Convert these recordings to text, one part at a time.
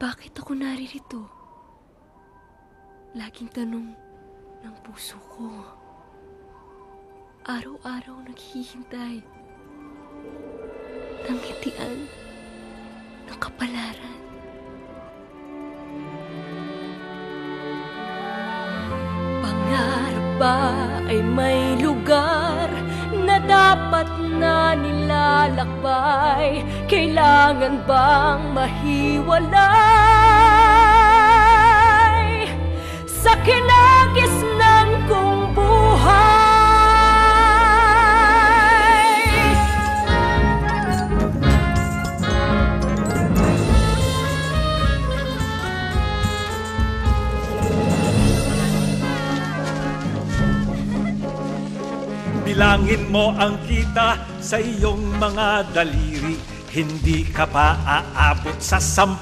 Bakit ako naririto? Laging tanong ng puso ko. Araw-araw naghihintay ng ngitian ng kapalaran. Pangarap ba ay may lugar na dapat na nilalakbay? Kailangan bang mahiwalay sa kinagisnan kong buhay? Bilangin mo ang kita sa iyong mga daliri, hindi ka pa aabot sa 10.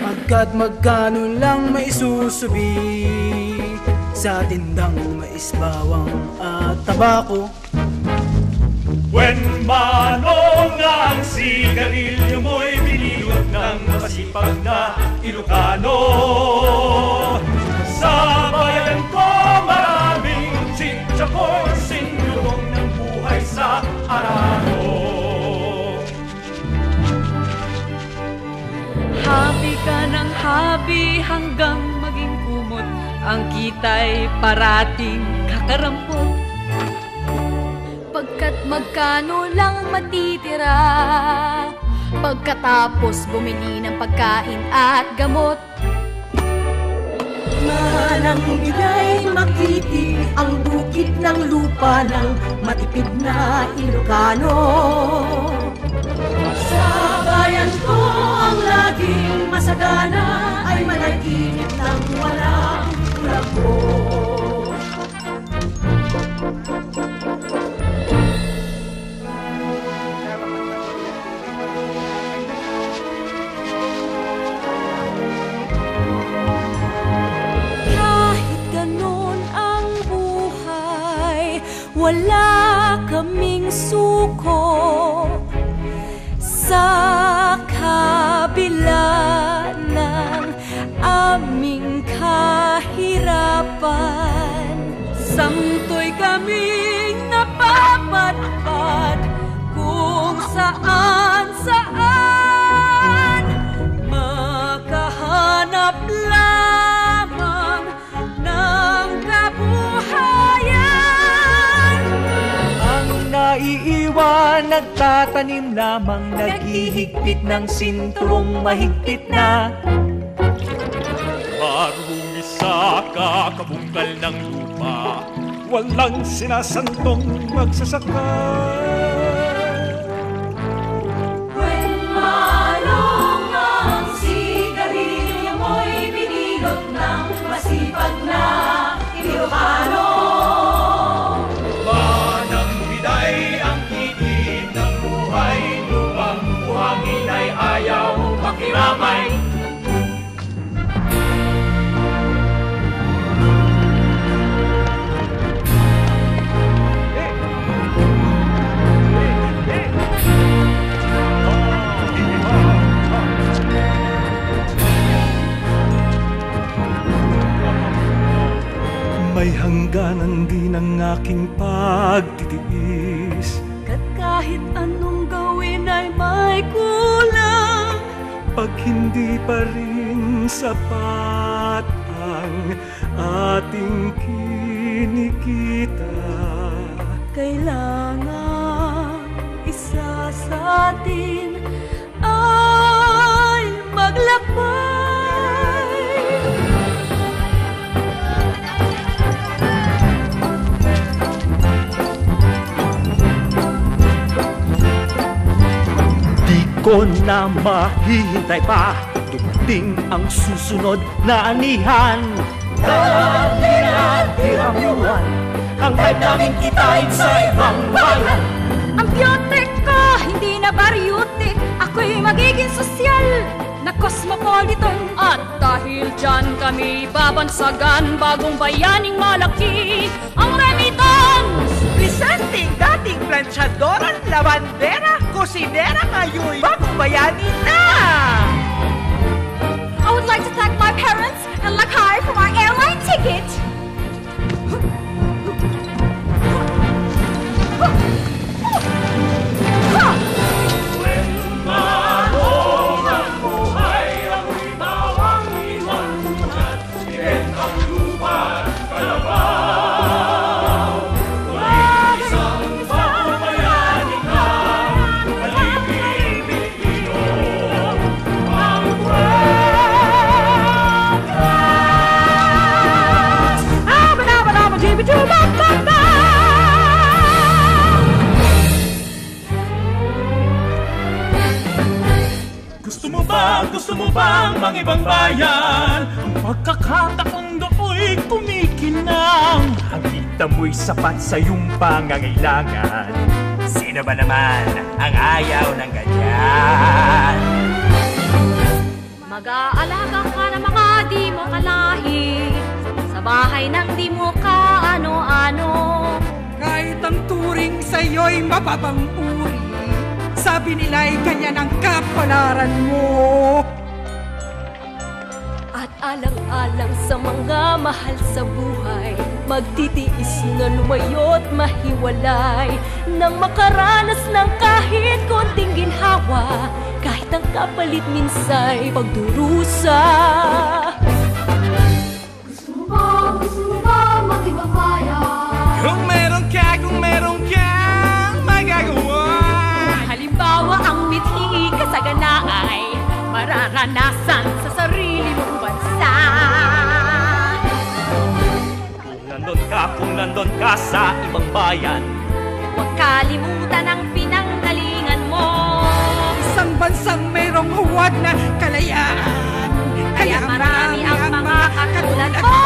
Pagkat magkano lang may susubi sa tindang mais, bawang at tabako. When manong ang sigarilyo mo'y binilot ng masipag na Ilocano. Sa bayan ko maraming sitsakoy, sinulong ng buhay sa araro. Habi ka ng habi hanggang maging kumot, ang kita'y parating kakarampot. Pagkat magkano lang matitira pagkatapos bumili ng pagkain at gamot. Manang bigay makiti ang bukid ng lupa ng matipid na Ilocano. Sa bayan ko ang laging masagana ay managinip ng walang kulabo. Wala kaming suko sa kabila ng aming kahirapan. Santo'y kaming napapatpat kung saan-saan, makahanap lamang ng kabuhayan. Naiiwan, nagtatanim lamang, naghihigpit ng sinturong mahigpit na. Marunong isa kakabungkal ng lupa, walang sinasantong magsasaka. When malong ang sigarilyo mo'y binilot ng masipag na Ilocano. Ayaw makiramay. May hangganan din ang aking pagtitiis. Kahit anong gawin ay may kulang, pag hindi pa rin sapat ang ating kinikita, kailangan isa sa atin ay maglakbay. Ko na mahihintay pa, dumating ang susunod na anihan. Dahil-diramuan ang hype namin kitain sa ibang bayan. Ang biotic ko, hindi na baryutik, ako'y magiging sosyal na cosmopolitan. At dahil dyan kami babansagan, bagong bayaning malaki ang remittance. Presenting dating planchadoran, lavandera, kusinera, ngayon bagong bayani na! like to thank my parents and Lakay for my airline ticket. Gusto mo bang ibang bayan? Ang pagkakataong do'y kumikinang. Ang kita mo'y sapat sa iyong pangangailangan. Sino ba naman ang ayaw ng ganyan? Mag-aalaga ka ng mga di mo kalahi, sa bahay ng di mo kaano-ano. Kahit ang turing sa'yo'y mababang uri, sabi nila'y kanya ng kapalaran mo. At alang-alang sa mga mahal sa buhay, magtitiis na lumayo't mahiwalay, nang makaranas ng kahit konting ginhawa, kahit ang kapalit minsa'y pagdurusa. Gusto mo ba mag-ibang bayan? Kung meron ka magagawa. Halimbawa ang mithi kasaganaan ay mararanasan sa sarili mong bansa. Kung nandun ka sa ibang bayan, Huwag kalimutan ang pinanggalingan mo. Isang bansang mayroong huwad na kalayaan, Kaya marami ang mga katulad mo.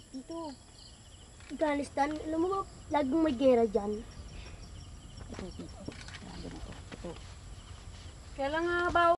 Tito, Afghanistan, alam mo ba, laging may gera dyan. Kailan nga ba